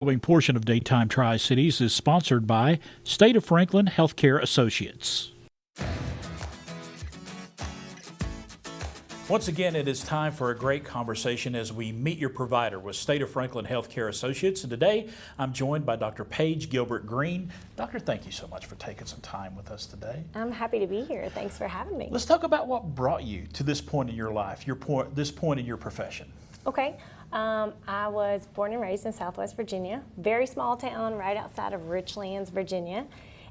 The following portion of Daytime Tri-Cities is sponsored by State of Franklin Healthcare Associates. Once again, it is time for a great conversation as we meet your provider with State of Franklin Healthcare Associates. And today, I'm joined by Dr. Paige Gilbert-Greene. Doctor, thank you so much for taking some time with us today. I'm happy to be here. Thanks for having me. Let's talk about what brought you to this point in your life, this point in your profession. Okay. I was born and raised in Southwest Virginia, very small town right outside of Richlands, Virginia,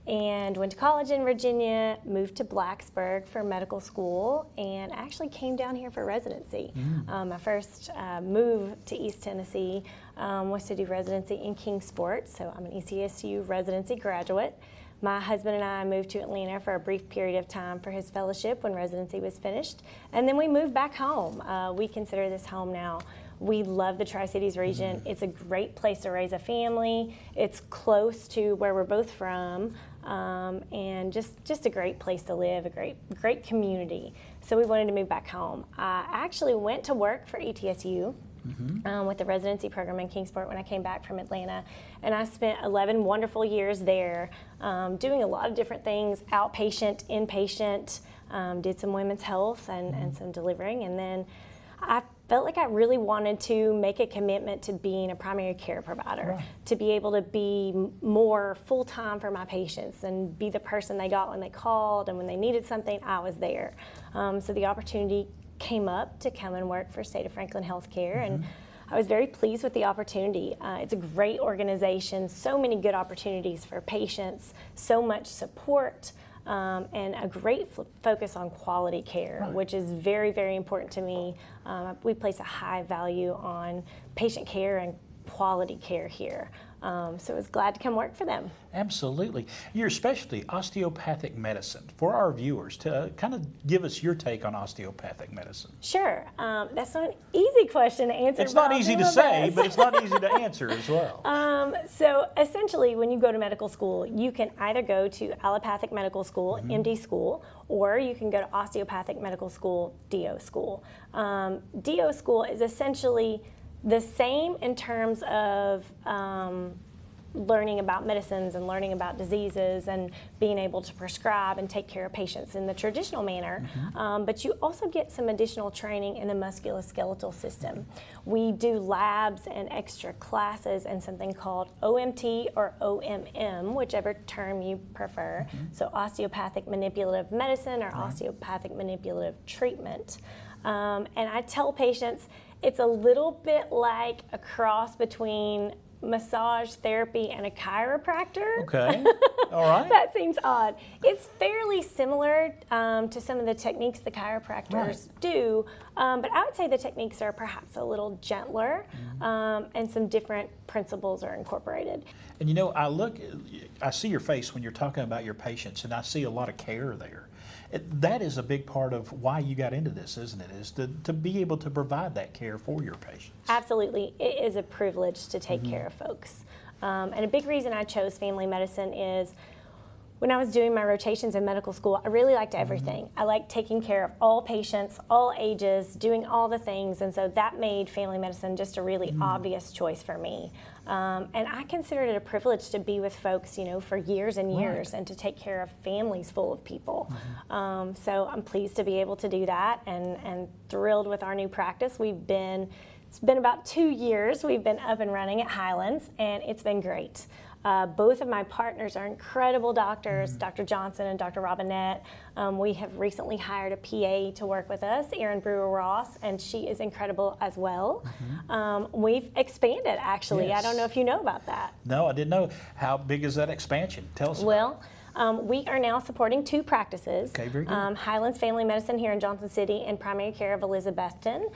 and went to college in Virginia, moved to Blacksburg for medical school, and actually came down here for residency. My first move to East Tennessee was to do residency in Kingsport, so I'm an ECSU residency graduate. My husband and I moved to Atlanta for a brief period of time for his fellowship when residency was finished, and then we moved back home. We consider this home now. We love the Tri-Cities region. It's a great place to raise a family. It's close to where we're both from, and just a great place to live, a great community. So we wanted to move back home. I actually went to work for ETSU with the residency program in Kingsport when I came back from Atlanta, and I spent 11 wonderful years there doing a lot of different things, outpatient, inpatient, did some women's health and some delivering, and then I felt like I really wanted to make a commitment to being a primary care provider, to be able to be more full-time for my patients and be the person they got when they called, and when they needed something, I was there. So the opportunity came up to come and work for State of Franklin Healthcare, and I was very pleased with the opportunity. It's a great organization, so many good opportunities for patients, so much support, and a great focus on quality care, which is very, very important to me. We place a high value on patient care and quality care here. So I was glad to come work for them. Absolutely. Your specialty, osteopathic medicine. For our viewers, to kind of give us your take on osteopathic medicine. Sure. That's not an easy question to answer. It's not easy to say, but it's not easy to answer as well. So essentially, when you go to medical school, you can either go to allopathic medical school, MD school, or you can go to osteopathic medical school, DO school. DO school is essentially the same in terms of learning about medicines and learning about diseases and being able to prescribe and take care of patients in the traditional manner, but you also get some additional training in the musculoskeletal system. We do labs and extra classes and something called OMT or OMM, whichever term you prefer, so osteopathic manipulative medicine or osteopathic manipulative treatment. And I tell patients it's a little bit like a cross between massage therapy and a chiropractor. Okay, all right. That seems odd. It's fairly similar to some of the techniques the chiropractors do, but I would say the techniques are perhaps a little gentler, and some different principles are incorporated. And you know, I see your face when you're talking about your patients, and I see a lot of care there. That is a big part of why you got into this, isn't it? Is to be able to provide that care for your patients. Absolutely. It is a privilege to take care of folks. And a big reason I chose family medicine is when I was doing my rotations in medical school, I really liked everything. I liked taking care of all patients, all ages, doing all the things, and so that made family medicine just a really obvious choice for me. And I considered it a privilege to be with folks, you know, for years and years, and to take care of families full of people. So I'm pleased to be able to do that, and thrilled with our new practice. It's been about 2 years we've been up and running at Highlands, and it's been great. Both of my partners are incredible doctors, Dr. Johnson and Dr. Robinette. We have recently hired a PA to work with us, Erin Brewer-Ross, and she is incredible as well. We've expanded, actually. Yes. I don't know if you know about that. No, I didn't know. How big is that expansion? Tell us about it. We are now supporting 2 practices. Okay, very good. Highlands Family Medicine here in Johnson City and Primary Care of Elizabethton,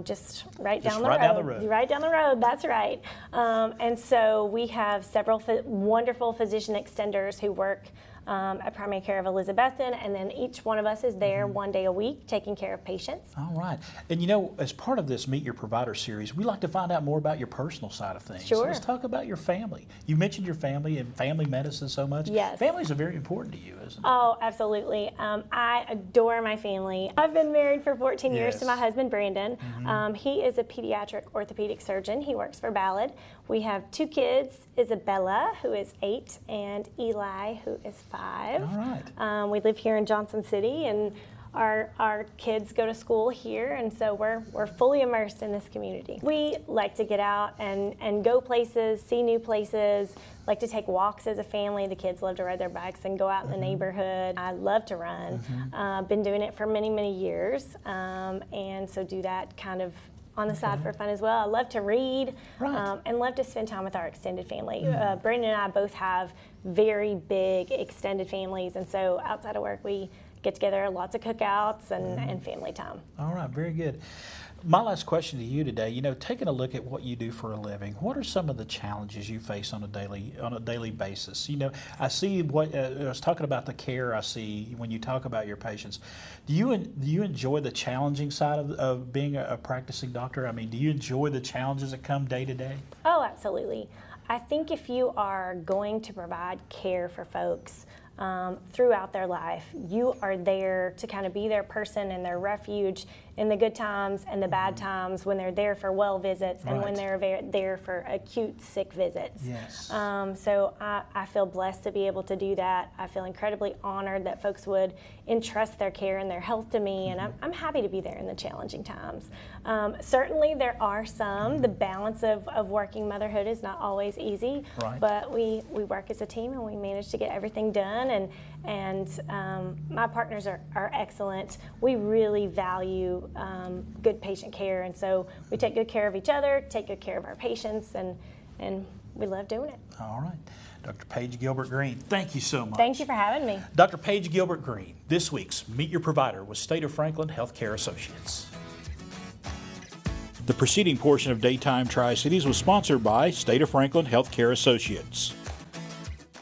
just right down the road. Right down the road, that's right. And so we have several wonderful physician extenders who work at primary care of Elizabethton, and then each one of us is there 1 day a week taking care of patients. All right. And you know, as part of this Meet Your Provider series, we like to find out more about your personal side of things. Sure. So let's talk about your family. You mentioned your family and family medicine so much. Yes. Families are very important to you, isn't it? Oh, absolutely. I adore my family. I've been married for 14 years to my husband, Brandon. He is a pediatric orthopedic surgeon. He works for Ballad. We have 2 kids, Isabella, who is 8, and Eli, who is 5. All right. We live here in Johnson City, and our kids go to school here, and so we're fully immersed in this community. We like to get out and go places, see new places, like to take walks as a family. The kids love to ride their bikes and go out in the neighborhood. I love to run. Been doing it for many, many years, and so do that kind of on the side for fun as well. I love to read and love to spend time with our extended family. Brandon and I both have very big extended families, and so outside of work we get together, lots of cookouts and family time. All right, very good. My last question to you today, you know, taking a look at what you do for a living, what are some of the challenges you face on a daily basis? You know, I see what I was talking about, the care I see when you talk about your patients. Do you enjoy the challenging side of being a practicing doctor? I mean, do you enjoy the challenges that come day to day? Oh, absolutely. I think if you are going to provide care for folks throughout their life, you are there to kind of be their person and their refuge in the good times and the bad times, when they're there for well visits and when they're there for acute sick visits. Yes. So I feel blessed to be able to do that. I feel incredibly honored that folks would entrust their care and their health to me, and I'm happy to be there in the challenging times. Certainly there are some. The balance of working motherhood is not always easy, but we work as a team and we manage to get everything done, and my partners are excellent. We really value good patient care, and so we take good care of each other, take good care of our patients, and we love doing it. All right. Dr. Paige Gilbert-Greene, thank you so much. Thank you for having me. Dr. Paige Gilbert-Greene, this week's Meet Your Provider with State of Franklin Healthcare Associates. The preceding portion of Daytime Tri-Cities was sponsored by State of Franklin Healthcare Associates.